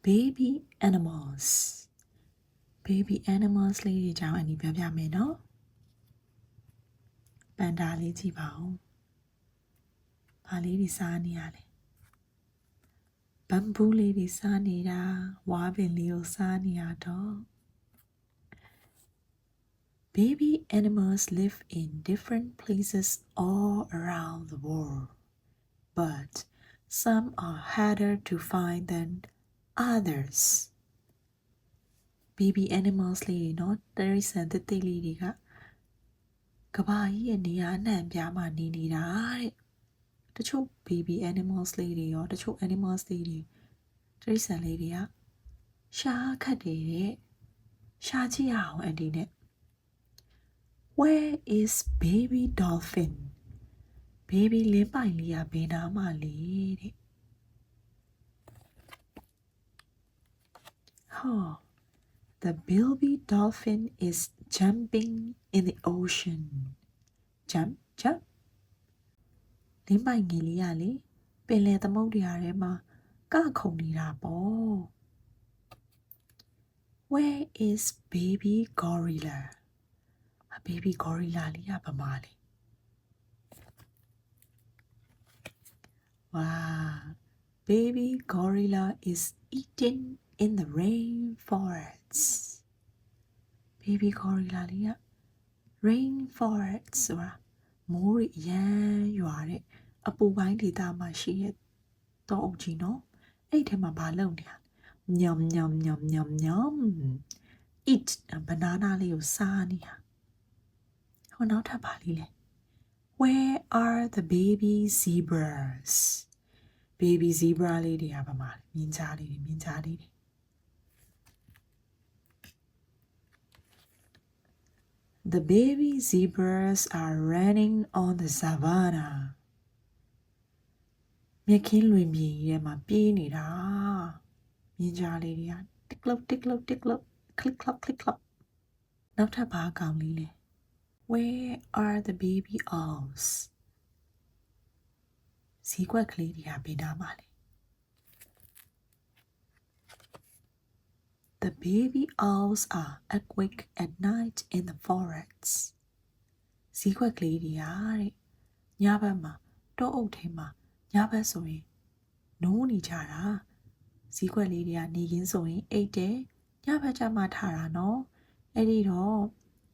baby animals baby animals လေးတွေကြောင်းအနည်းပြောပြမယ်နော်ပန်ဒါလေးကြည့်ပါဦးဘာလေးတွေစားနေရလဲဘမ်ဘူလေးတွေစားနေတာဝါပင်လေးကိုစားနေရတော့ Baby animals live in different places all around the world, but some are harder to find than others. Baby animals လေးနော်တရိษံတသိလေးတွေကကဘာကြီးရဲ့နေရာအနှံ့ပြားမှာနေနေတာတဲ့တချို့ baby animals လေးတွေရောတချို့ animals လေးတွေတရိษံလေးတွေကရှားခတ်တယ်တဲ့ရှားကြည့်ရအောင်အန်ဒီနဲ့ Where is baby dolphin? Baby လင်းပိုင်လေးကဘယ်နားမှာလဲတဲ့ဟော The baby dolphin is jumping in the ocean. Jump, jump. လင်းပိုင်ငယ်လေးကလေပင်လယ်သမုဒ္ဒရာထဲမှာကခုန်နေတာပေါ့ Where is baby gorilla? Baby gorilla လေးကဘာမှလဲ Wow, baby gorilla is eating in the rainforest. Baby gorilla လေးက rainforest ဆိုတာမိုးရမ်းရွာတဲ့အပူပိုင်းဒေသမှာရှိတဲ့တောအုပ်ကြီးနော်အဲ့ထဲမှာဘာလုပ်နေရလဲညမ်ညမ်ညမ်ညမ်ညမ် eat banana လေးကိုစားနေတာဟောနောက်ထပ်ပါလေးလဲ Where are the baby zebras? Baby zebra လေးတွေကဘာမှမြင်းကြားလေးတွေ The baby zebras are running on the savannah. မြက်ခင်းလွင်ပြင်ကြီးထဲမှာပြေးနေတာမြင်းကြားလေးတွေက tick look tick look tick look click clock click clock နောက်ထပ်ဘာကောင်လေးလဲ Where are the baby owls? ဈေးကွက်ကလေးတွေကဘယ်နားမှာလဲ The baby owls are awake at night in the forests. ဈေးကွက်ကလေးတွေကတဲ့ညဘက်မှာတောအုပ်ထဲမှာညဘက်ဆိုရင်နိုးနေကြတာဈေးကွက်လေးတွေကနေခင်းဆိုရင်အိတ်တယ်ညဘက်ကျမှထားတာနော်အဲ့ဒီတော့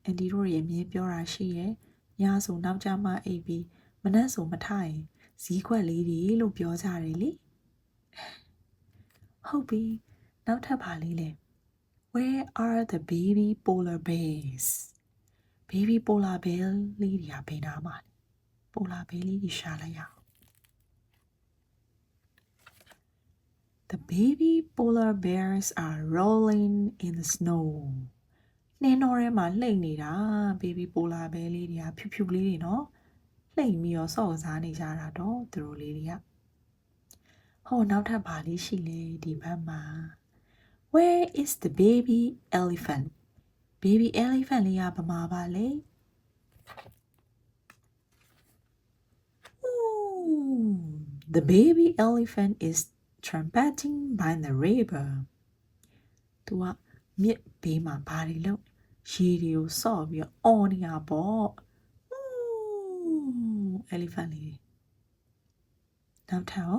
အန်ဒီတို့ရဲ့အမြင်ပြောတာရှိရယ်ညဆိုနောက်ကျမှအိတ်ပြီးမနက်ဆိုမထားရင်ဈေးကွက်လေးတွေလို့ပြောကြတယ်လေဟုတ်ပြီနောက်ထပ်ပါလေးလဲ Where are the baby polar bears? Baby polar bear လေးတွေကဘယ်နားမှာလဲ polar bear လေးတွေရှာလိုက်ရအောင် The baby polar bears are rolling in the snow. နှင်းတော်ထဲမှာလှိမ့်နေတာ baby polar bear လေးတွေကဖြူဖြူလေးတွေနော်လှိမ့်ပြီးတော့စော့စားနေကြတာတော့သူတို့လေးတွေကဟောနောက်ထပ်ပါလေးရှိလေဒီဘက်မှာ Where is the baby elephant? Baby elephant လေးကဘာမှပါလဲ Ooh, the baby elephant is trumpeting by the river. သူကမြစ်ဘေးမှာဘာတွေလုပ်ရေတွေကိုစော့ပြီးတော့အော်နေတာပေါ့ Ooh, elephant လေးနောက်ထပ်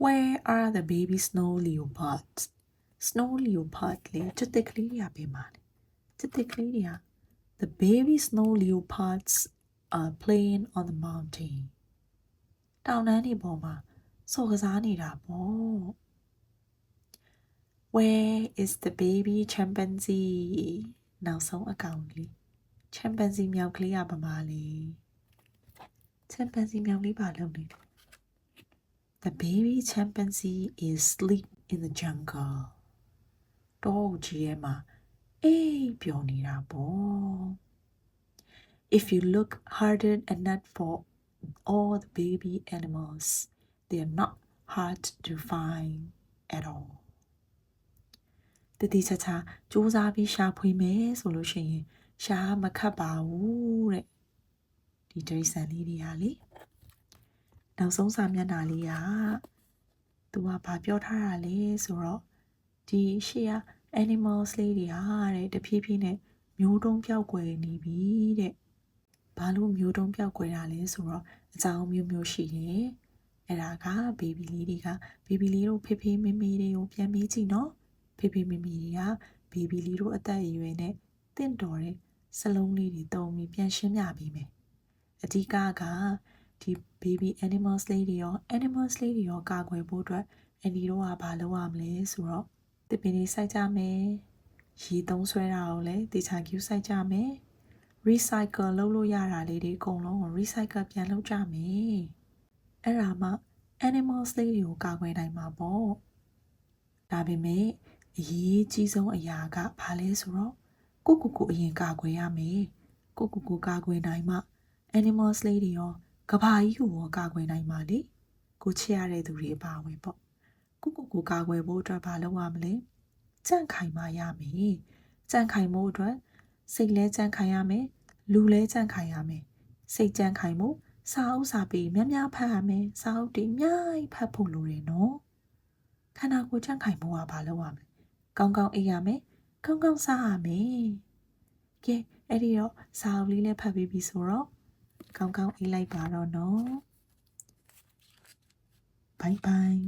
Where are the baby snow leopards? Snow leopard လေးချစ်တဲ့ကလေးတွေကဘယ်မှာလဲချစ်တဲ့ကလေးတွေက The baby snow leopards are playing on the mountain. တောင်တန်းတွေပေါ်မှာစော်ကစားနေတာပေါ့ Where is the baby chimpanzee? နောက်ဆုံးအကောင်လေး chimpanzee မြောက်ကလေးကဘာမှလဲ chimpanzee မြောက်လေးဘာလုပ်နေလဲ The baby chimpanzee is asleep in the jungle. တောအုပ်ကြီးထဲမှာအိပ်ပျော်နေတာပေါ့ If you look harder enough for all the baby animals, they are not hard to find at all. တတိချာချာစူးစမ်းပြီးရှာဖွေမယ်ဆိုလို့ရှိရင်ရှာမခတ်ပါဘူးတဲ့ဒီတိရစ္ဆာန်လေးတွေကလေနောက်ဆုံးစာမျက်နှာလေးက သူကဘာပြောထားတာလဲဆိုတော့ဒီရှေ့က animals လေးတွေဟာတဲ့တဖြည်းဖြည်းနဲ့မျိုးတုံးပြောက်ကွယ်နေပြီတဲ့ဘာလို့မျိုးတုံးပြောက်ကွယ်တာလဲဆိုတော့အကြောင်းမျိုးမျိုးရှိတယ်အဲ့ဒါကဘေဘီလေးတွေကဘေဘီလေးတို့ဖေဖေမေမေတွေကိုပြန်မေးကြည့်နော်ဖေဖေမေမေတွေကဘေဘီလေးတို့အသက်အရွယ်နဲ့တင့်တော်တဲ့စလုံးလေးတွေတုံးပြီးပြန်ရှင်းပြပေးမယ်အဓိကကဒီ baby animals လေးတွေရော animals လေးတွေရောကာကွယ်ဖို့အတွက်အန်ဒီတို့ကဘာလုပ်ရမလဲဆိုတော့တစ်ပင်လေးစိုက်ကြမယ်ရေသုံးဆွဲတာကိုလည်းတေချာ cue စိုက်ကြမယ် recycle လုပ်လို့ရတာလေးတွေအကုန်လုံးကို recycle ပြန်လုပ်ကြမယ်အဲ့ဒါမှ animals လေးတွေကိုကာကွယ်နိုင်မှာပေါ့ဒါပေမဲ့အရေးကြီးဆုံးအရာကဘာလဲဆိုတော့ကိုအရင်ကာကွယ်ရမယ်ကိုကာကွယ်နိုင်မှ animals လေးတွေရောကဘာကြီးကိုရောကာကွယ်နိုင်ပါလေကိုချစ်ရတဲ့သူတွေအပါအဝင်ပေါ့ကိုကာကွယ်ဖို့အတွက်ဘာလုပ်ရမလဲကြန့်ခိုင်မှရမယ်ကြန့်ခိုင်ဖို့အတွက်စိတ်လဲကြန့်ခိုင်ရမယ်လူလဲကြန့်ခိုင်ရမယ်စိတ်ကြန့်ခိုင်ဖို့စာအုပ်စာပေများများဖတ်ရမယ်စာအုပ်တွေအများကြီးဖတ်ဖို့လိုတယ်နော်ခန္ဓာကိုယ်ကြန့်ခိုင်ဖို့ကဘာလုပ်ရမလဲကောင်းကောင်းအိပ်ရမယ်ကောင်းကောင်းစားရမယ်ကဲအဲ့ဒီတော့စာအုပ်လေးလည်းဖတ်ပြီးပြီဆိုတော့ကောင်းကောင်းအိပ်လိုက်ပါတော့နော်ဘိုင်ဘိုင်